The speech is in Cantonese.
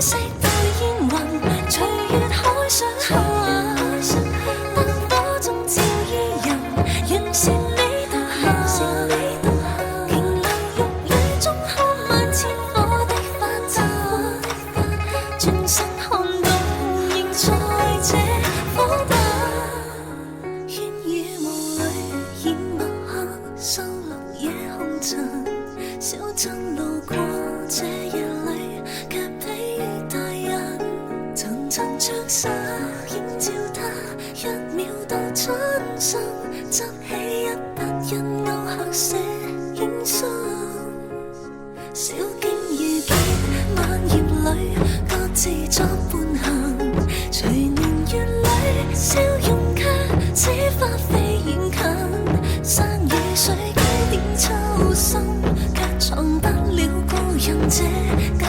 色對煙雲，隨月海上下，燈火中照伊人，完善你獨下。瓊樓玉宇中看萬千火的花綻，轉身看到仍在這火把。煙雨霧裏掩墨客，收錄夜紅塵。小鎮路過這夜裏，卻比喻大人。層層着紗映照他，一秒到春心。執起一筆印勾刻寫影信。小徑遇見晚葉裏，各自作伴行。隨年月裏，笑容卻似花飛遠近。山與水幾點秋深，卻藏不了故人這舊